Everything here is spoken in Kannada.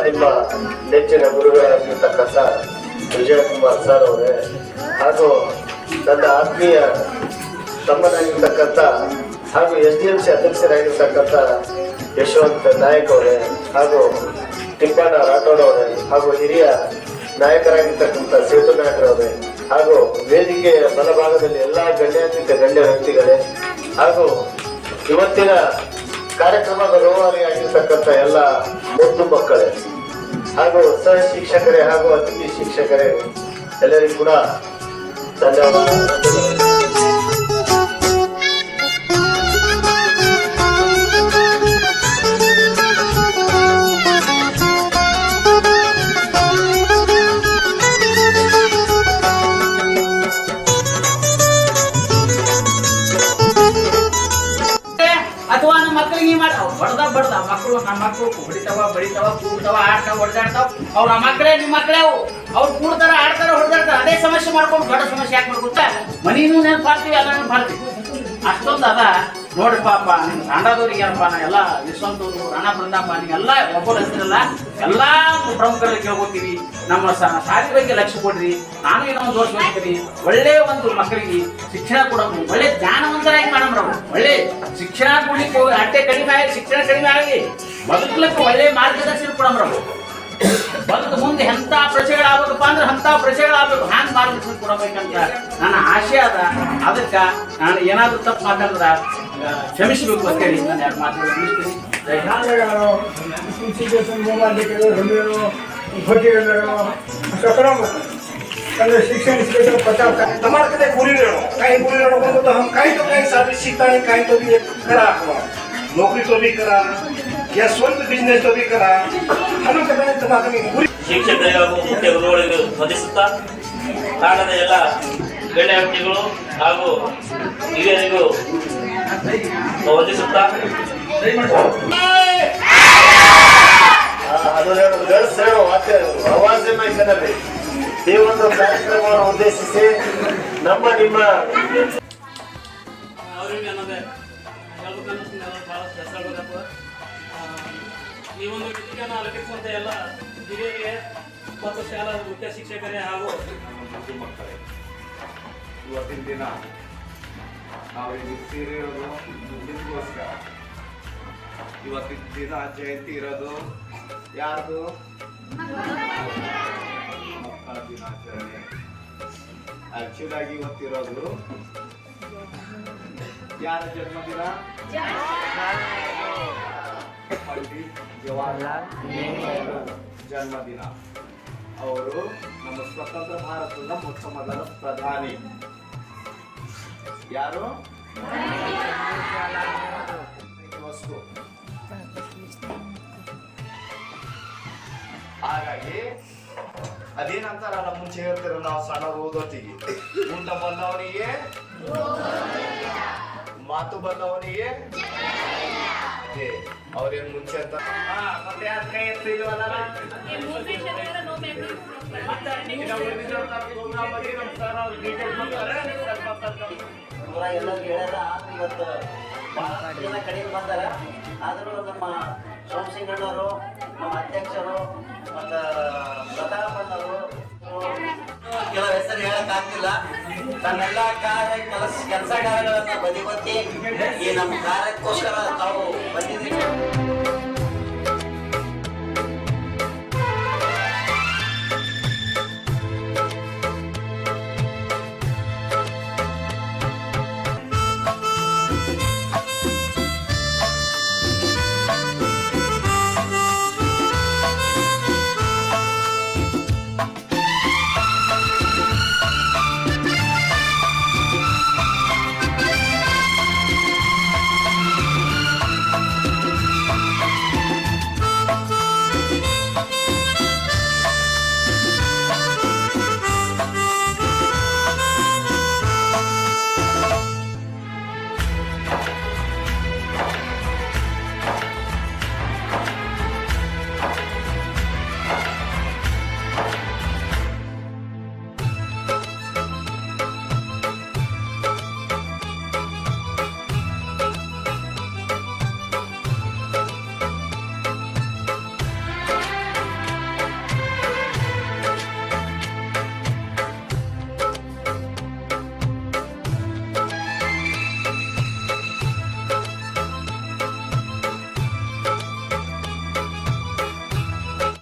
ನಿಮ್ಮ ನೆಚ್ಚಿನ ಗುರುಗಳಾಗಿರ್ತಕ್ಕಂಥ ವಿಜಯಕುಮಾರ್ ಸರ್ ಅವರೇ, ಹಾಗೂ ನನ್ನ ಆತ್ಮೀಯ ತಮ್ಮನಾಗಿರ್ತಕ್ಕಂಥ ಹಾಗೂ SDMC ಅಧ್ಯಕ್ಷರಾಗಿರ್ತಕ್ಕಂಥ ಯಶವಂತ್ ನಾಯಕ್ ಅವರೇ, ಹಾಗೂ ತಿಪ್ಪಣ್ಣ ರಾಠೋಡ್ ಅವರೇ, ಹಾಗೂ ಹಿರಿಯ ನಾಯಕರಾಗಿರ್ತಕ್ಕಂಥ ಸೇತು ನಾಯಕರವರೇ, ಹಾಗೂ ವೇದಿಕೆಯ ಬಲಭಾಗದಲ್ಲಿ ಎಲ್ಲ ಗಣ್ಯಾನ್ವಿತ ಗಣ್ಯ ವ್ಯಕ್ತಿಗಳೇ, ಹಾಗೂ ಇವತ್ತಿನ ಕಾರ್ಯಕ್ರಮದ ರೂವಾರಿಯಾಗಿರ್ತಕ್ಕಂಥ ಎಲ್ಲ ಮುದ್ದು ಮಕ್ಕಳೇ, ಹಾಗೂ ಸಹ ಶಿಕ್ಷಕರೇ ಹಾಗೂ ಅತಿಥಿ ಶಿಕ್ಷಕರೇ, ಎಲ್ಲರಿಗೂ ಕೂಡ ಧನ್ಯವಾದ. ಅಥವಾ ನಮ್ಮ ಮಕ್ಕಳಿಗೆ ಬಡ್ದ ಮಕ್ಕಳು ನಮ್ಮ ಮಕ್ಕಳು ಬಡಿತಾವ ಕೂಡ್ತಾವ ಆಡ್ತಾವ ಹೊಡೆದಾಡ್ತಾವ. ಅವ್ರು ನಮ್ಮ ಮಕ್ಕಳೇ ನಿಮ್ಮ ಮಕ್ಕಳೇ, ಅವ್ರು ಕೂಡ್ತಾರ ಆಡ್ತಾರ ಹೊಡೆದಾಡ್ತಾರ. ಅದೇ ಸಮಸ್ಯೆ ಮಾಡ್ಕೊಂಡು ದೊಡ್ಡ ಸಮಸ್ಯೆ ಯಾಕೆ ಮಾಡ್ಕೊತ ಮನಿನೂ ನೆನಪಾಡ್ತೀವಿ ಅದನ್ನು ಮಾಡ್ತೀವಿ. ಅಷ್ಟೊಂದು ಅದ ನೋಡಿ ಪಾಪ. ನಿಮ್ಮ ತಾಂಡದವ್ರಿಗೆ ಏನಪ್ಪ ನಾ ಎಲ್ಲ ಯಶವಂತವ್ರು ರಣ ಬೃಂದಪ್ಪ ನೀವೆಲ್ಲ ಒಬ್ಬರು ಹೆಸರಲ್ಲ ಎಲ್ಲ ಪ್ರಮುಖರಲ್ಲಿ ಕೇಳ್ಕೊತೀವಿ. ನಮ್ಮ ಶಾಲೆ ಬಗ್ಗೆ ಲಕ್ಷ್ಯ ಕೊಡ್ರಿ. ನಾನು ಇನ್ನೊಂದು ತೋರಿಸ್ಕೊಳ್ತೀನಿ. ಒಳ್ಳೆ ಒಂದು ಮಕ್ಕಳಿಗೆ ಶಿಕ್ಷಣ ಕೊಡೋದು, ಒಳ್ಳೆ ಜ್ಞಾನವಂತರಾಗಿ ಮಾಡಮ್ರ. ಒಳ್ಳೆ ಶಿಕ್ಷಣ ಕೊಡ್ಲಿಕ್ಕೆ ಅಟ್ಟೆ ಕಡಿಮೆ ಆಗಿ ಶಿಕ್ಷಣ ಕಡಿಮೆ ಆಗಿ ಬದುಕಲಿಕ್ಕೆ ಒಳ್ಳೆ ಮಾರ್ಗದರ್ಶನ ಕೊಡಮ್ರ. ಬದುಕು ಮುಂದೆ ಎಂಥ ಪ್ರಜೆಗಳಾಗಬೇಕಪ್ಪ ಅಂದ್ರೆ ಅಂಥ ಪ್ರಜೆಗಳಾಗಬೇಕು. ಹ್ಯಾಂಗ್ ಮಾರ್ಗದರ್ಶನ ಕೊಡಬೇಕಂತ ನನ್ನ ಆಶೆ ಅದ. ಅದಕ್ಕೆ ನಾನು ಏನಾದರೂ ತಪ್ಪು ಮಾತಾಡಿದ್ರೆ ಕ್ಷಮಿಸಬೇಕು ಅಂತೇಳಿ ನಾನು ಯಾಕೆ ಮಾತಾಡೋದು शिक्षण हमारे कदे पूरी लेनो बोलो तो हम कहीं तो कहीं साबित सीखता है, कहीं तो भी करा नौकरी तो भी करा या स्ವಂತ ಬಿಸ್ನೆಸ್ तो भी करा. हम कदे तुम्हारे पूरी ಶಿಕ್ಷಕರಿಗೆ ಹಾಗೂ ಮುಖ್ಯ ಗುರುಗಳಿಗೆ ವಂದಿಸುತ್ತಾ ಕಾರಣದ ಎಲ್ಲ ಗಣ್ಯ ವ್ಯಕ್ತಿಗಳು ಹಾಗೂ ಹಿರಿಯರಿಗೂ ವಂದಿಸುತ್ತಾ ಈ ಒಂದು ಕಾರ್ಯಕ್ರಮವನ್ನು ಉದ್ದೇಶಿಸಿ ನಮ್ಮ ನಿಮ್ಮ ಈ ಒಂದು ವಿದ್ಯೆಯನ್ನು ಅಲಂಕರಿಸುವಂತ ಎಲ್ಲ ಹಿರಿಯರಿಗೆ ಮತ್ತು ಶಾಲಾ ಮುಖ್ಯ ಶಿಕ್ಷಕರೇ ಹಾಗೂ ಮಕ್ಕಳೇ, ಇವತ್ತಿನ ದಿನ ನಾವು ಇಲ್ಲಿ ಸೇರಿರೋದು ನಿಮಗೋಸ್ಕರ. ಇವತ್ತಿನ ದಿನ ಜಯಂತಿ ಇರೋದು ಯಾರ್ದು? ಮಕ್ಕಳ ದಿನಾಚರಣೆ. ಆಕ್ಚುಲ್ ಆಗಿ ಇವತ್ತಿರೋದು ಯಾರ ಜನ್ಮದಿನ? ಪಂಡಿತ್ ಜವಾಹರ್ಲಾಲ್ ನೆಹರು ಜನ್ಮದಿನ. ಅವರು ನಮ್ಮ ಸ್ವತಂತ್ರ ಭಾರತದ ಮೊಟ್ಟ ಮೊದಲ ಪ್ರಧಾನಿ. ಯಾರು? ವಸ್ತು. ಹಾಗಾಗಿ ಅದೇನಂತಾರಲ್ಲ, ಮುಂಚೆ ಹೇಳ್ತಿರೋ ನಾವು ಸಣ್ಣವರು ಓದೋತಿಗೆ, ಊಟ ಬಂದವನಿಗೆ ಮಾತು ಬಂದವನಿಗೆ ಅವ್ರೇನ್ ಮುಂಚೆ ಅಂತ ಮತ್ತೆ ಯಾರ ಕೈ ಎತ್ತಿಲ್ವಲ್ಲ. ಎಲ್ಲರೂ ಹೇಳ್ಯಾರ. ಇವತ್ತು ಬಹಳ ಜನ ಕಡಿಮೆ ಬಂದಾರ. ಆದರೂ ನಮ್ಮ ಸೋಮಸಿಂಗಣ್ಣವರು, ನಮ್ಮ ಅಧ್ಯಕ್ಷರು ಮತ್ತು ಪ್ರತಾಪಣ್ಣವರು ಕೆಲವು ಹೆಸರು ಹೇಳಕ್ಕಾಗ್ತಿಲ್ಲ. ತನ್ನೆಲ್ಲ ಕೆಲಸ ಕಾರ್ಯಗಳನ್ನು ಬದಿಗೊತ್ತಿ ಈ ನಮ್ಮ ಕಾರ್ಯಕ್ಕೋಸ್ಕರ ತಾವು ಬಂದಿದ್ದೀವಿ.